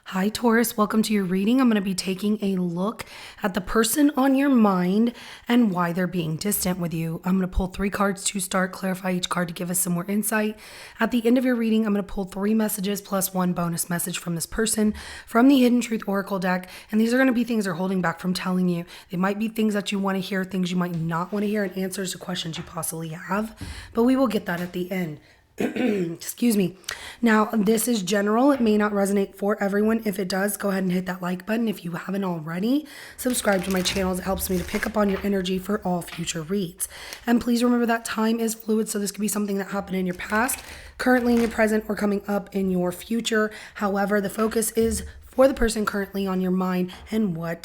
Hi, Taurus. Welcome to your reading. I'm going to be taking a look at the person on your mind and why they're being distant with you. I'm going to pull 3 cards to start, clarify each card to give us some more insight. At the end of your reading, I'm going to pull 3 messages plus 1 bonus message from this person from the Hidden Truth Oracle deck. And these are going to be things they're holding back from telling you. They might be things that you want to hear, things you might not want to hear, and answers to questions you possibly have. But we will get that at the end. Excuse me. Now, this is general. It may not resonate for everyone. If it does, go ahead and hit that like button. If you haven't already, subscribe to my channel. It helps me to pick up on your energy for all future reads. And please remember that time is fluid, so this could be something that happened in your past, currently in your present, or coming up in your future. However, the focus is for the person currently on your mind and why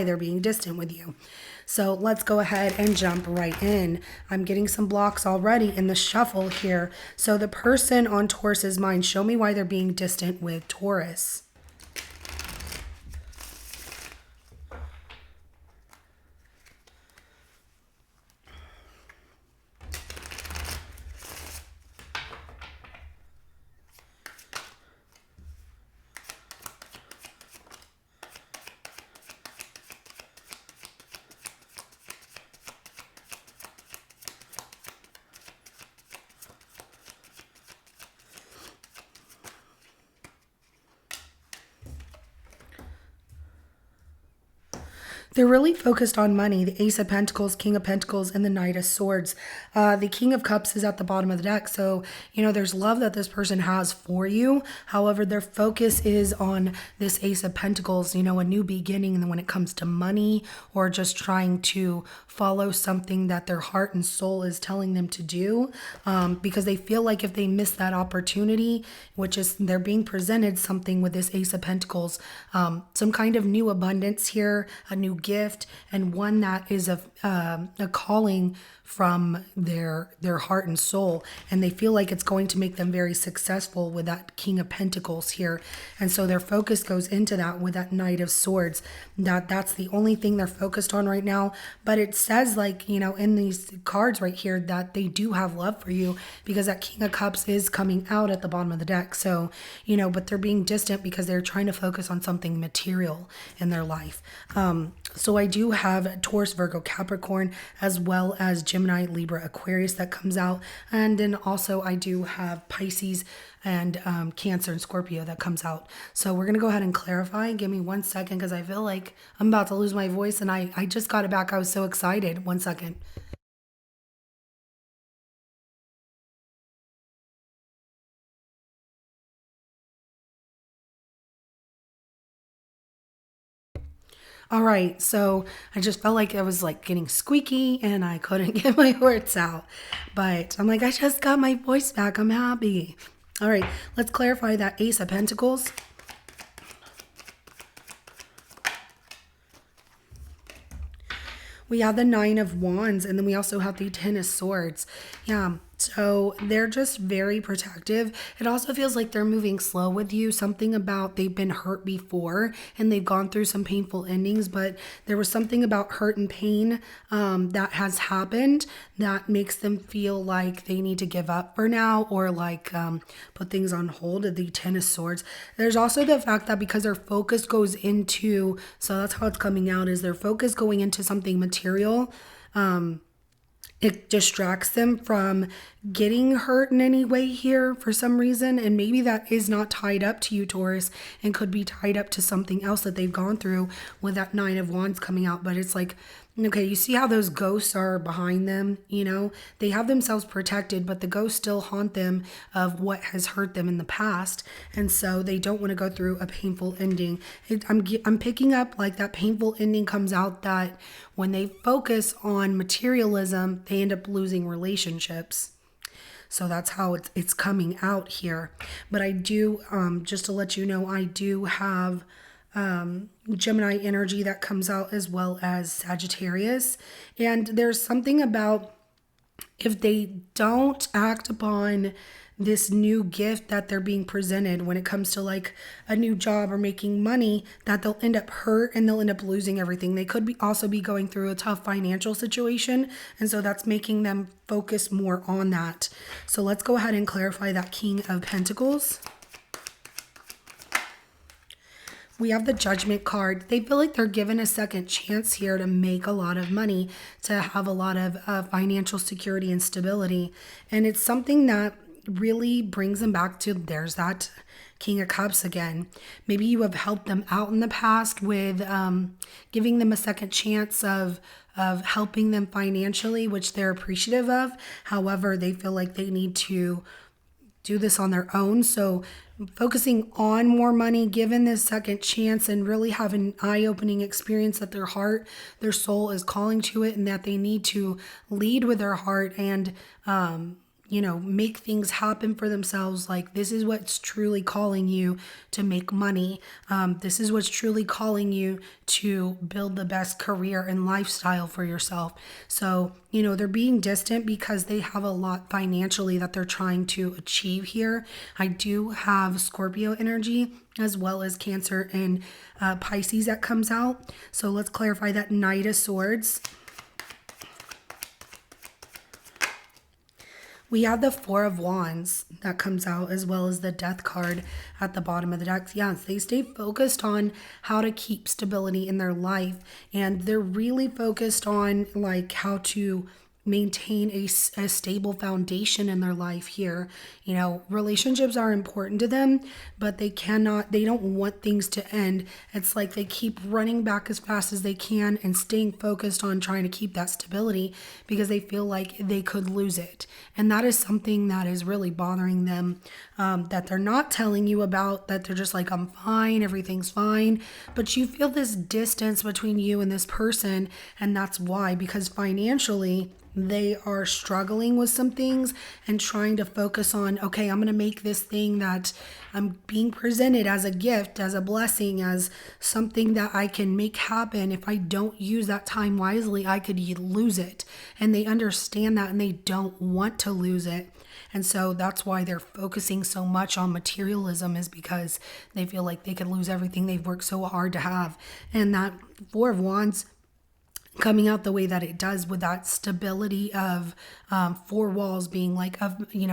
they're being distant with you. So let's go ahead and jump right in. I'm getting some blocks already in the shuffle here. So the person on Taurus's mind, show me why they're being distant with Taurus. They're really focused on money. The Ace of Pentacles, King of Pentacles, and the Knight of Swords. The King of Cups is at the bottom of the deck. So, there's love that this person has for you. However, their focus is on this Ace of Pentacles, a new beginning. And when it comes to money or just trying to follow something that their heart and soul is telling them to do, because they feel like if they miss that opportunity, which is they're being presented something with this Ace of Pentacles, some kind of new abundance here, a new gift, and one that is a calling from their heart and soul, and they feel like it's going to make them very successful with that King of Pentacles here. And so their focus goes into that with that Knight of Swords. That's the only thing they're focused on right now. But it says, in these cards right here, that they do have love for you, because that King of Cups is coming out at the bottom of the deck. So, but they're being distant because they're trying to focus on something material in their life. So I do have Taurus, Virgo, Capricorn, as well as Gemini, Libra, Aquarius that comes out. And then also I do have Pisces and Cancer and Scorpio that comes out. So we're going to go ahead and clarify. Give me 1 second, because I feel like I'm about to lose my voice, and I just got it back. I was so excited. 1 second. All right, so I just felt like I was getting squeaky and I couldn't get my words out. But I'm like, I just got my voice back. I'm happy. All right, let's clarify that Ace of Pentacles. We have the 9 of Wands, and then we also have the 10 of Swords. Yeah, so they're just very protective. It also feels like they're moving slow with you. Something about they've been hurt before and they've gone through some painful endings, but there was something about hurt and pain that has happened that makes them feel like they need to give up for now, or put things on hold. At the 10 of Swords, there's also the fact that because their focus goes into, so that's how it's coming out, is their focus going into something material. It distracts them from getting hurt in any way here for some reason. And maybe that is not tied up to you, Taurus, and could be tied up to something else that they've gone through with that 9 of Wands coming out. But it's like, okay, you see how those ghosts are behind them? They have themselves protected, but the ghosts still haunt them of what has hurt them in the past. And so they don't want to go through a painful ending. I'm picking up like that painful ending comes out that when they focus on materialism, they end up losing relationships. So that's how it's coming out here. But I do, just to let you know, I do have Gemini energy that comes out, as well as Sagittarius. And there's something about, if they don't act upon this new gift that they're being presented when it comes to a new job or making money, that they'll end up hurt and they'll end up losing everything. They could also be going through a tough financial situation, and so that's making them focus more on that. So let's go ahead and clarify that King of Pentacles. We have the Judgment card. They feel like they're given a second chance here to make a lot of money, to have a lot of financial security and stability. And it's something that really brings them back to, there's that King of Cups again. Maybe you have helped them out in the past with giving them a second chance of helping them financially, which they're appreciative of. However, they feel like they need to do this on their own. So focusing on more money, given this second chance, and really have an eye-opening experience that their heart, their soul is calling to it, and that they need to lead with their heart and make things happen for themselves. Like, this is what's truly calling you to make money. This is what's truly calling you to build the best career and lifestyle for yourself. So, they're being distant because they have a lot financially that they're trying to achieve here. I do have Scorpio energy as well as Cancer and Pisces that comes out. So let's clarify that Knight of Swords. We have the Four of Wands that comes out, as well as the Death card at the bottom of the deck. Yes, they stay focused on how to keep stability in their life, and they're really focused on like how to maintain a stable foundation in their life here. Relationships are important to them, but they don't want things to end. It's like they keep running back as fast as they can and staying focused on trying to keep that stability because they feel like they could lose it. And that is something that is really bothering them, that they're not telling you about, that they're just like, I'm fine, everything's fine. But you feel this distance between you and this person, and that's why, because financially, they are struggling with some things and trying to focus on, okay, I'm going to make this thing that I'm being presented as a gift, as a blessing, as something that I can make happen. If I don't use that time wisely, I could lose it. And they understand that, and they don't want to lose it. And so that's why they're focusing so much on materialism, is because they feel like they could lose everything they've worked so hard to have. And that Four of Wands coming out the way that it does, with that stability of four walls being like,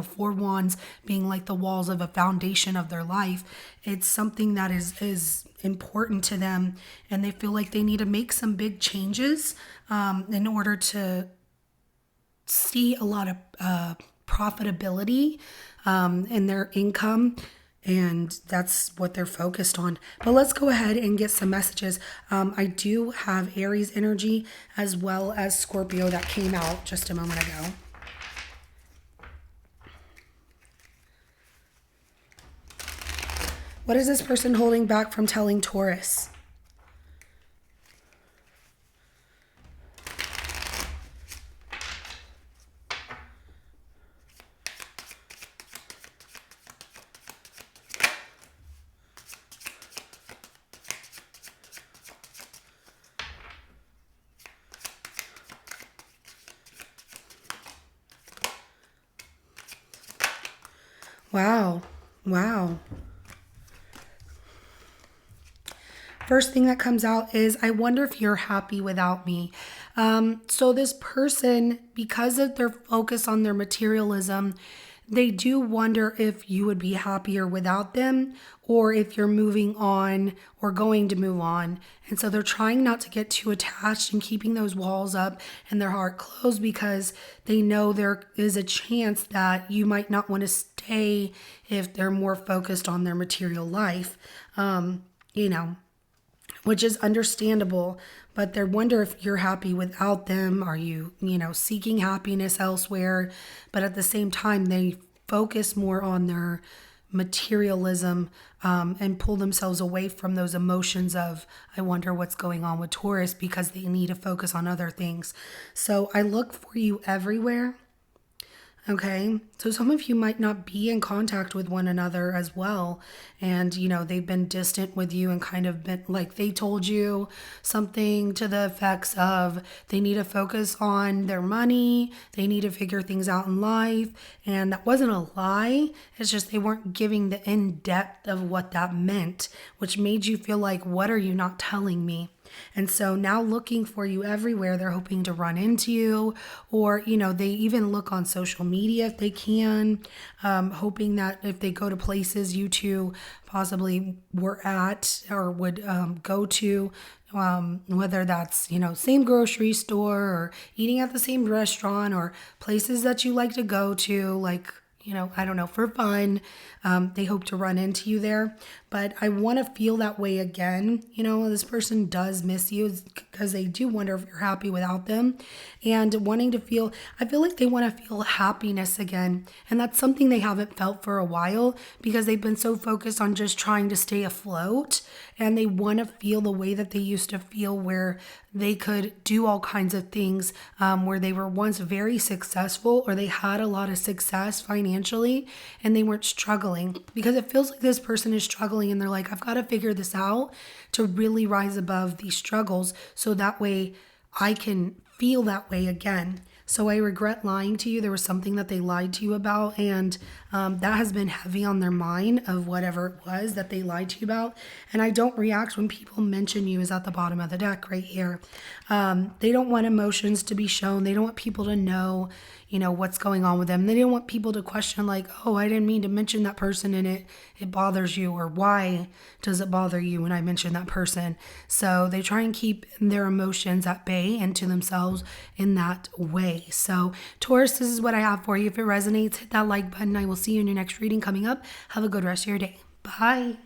four wands being like the walls of a foundation of their life. It's something that is important to them, and they feel like they need to make some big changes in order to see a lot of profitability in their income. And that's what they're focused on. But let's go ahead and get some messages. I do have Aries energy as well as Scorpio that came out just a moment ago. What is this person holding back from telling Taurus? Wow. First thing that comes out is, I wonder if you're happy without me. So this person, because of their focus on their materialism, they do wonder if you would be happier without them, or if you're moving on or going to move on. And so they're trying not to get too attached and keeping those walls up and their heart closed, because they know there is a chance that you might not want to stay if they're more focused on their material life, which is understandable. But they wonder if you're happy without them. Are you, seeking happiness elsewhere? But at the same time, they focus more on their materialism and pull themselves away from those emotions of, I wonder what's going on with Taurus, because they need to focus on other things. So I look for you everywhere. Okay, so some of you might not be in contact with one another as well. And, they've been distant with you and kind of been like, they told you something to the effects of they need to focus on their money, they need to figure things out in life. And that wasn't a lie. It's just they weren't giving the in-depth of what that meant, which made you feel like, what are you not telling me? And so now looking for you everywhere, they're hoping to run into you, or, they even look on social media if they can, hoping that if they go to places you two possibly were at or would go to, whether that's, same grocery store or eating at the same restaurant or places that you like to go to, like, I don't know, for fun. They hope to run into you there. But I want to feel that way again. This person does miss you because they do wonder if you're happy without them, and wanting to feel, I feel like they want to feel happiness again. And that's something they haven't felt for a while because they've been so focused on just trying to stay afloat. And they want to feel the way that they used to feel, where they could do all kinds of things, where they were once very successful, or they had a lot of success financially and they weren't struggling, because it feels like this person is struggling and they're like, I've got to figure this out to really rise above these struggles so that way I can feel that way again. So I regret lying to you. There was something that they lied to you about, and that has been heavy on their mind of whatever it was that they lied to you about. And I don't react when people mention you is at the bottom of the deck right here. They don't want emotions to be shown. They don't want people to know, what's going on with them. They don't want people to question like, oh, I didn't mean to mention that person and it bothers you, or why does it bother you when I mention that person? So they try and keep their emotions at bay and to themselves in that way. So Taurus, this is what I have for you. If it resonates, hit that like button. I will see you in your next reading coming up. Have a good rest of your day. Bye.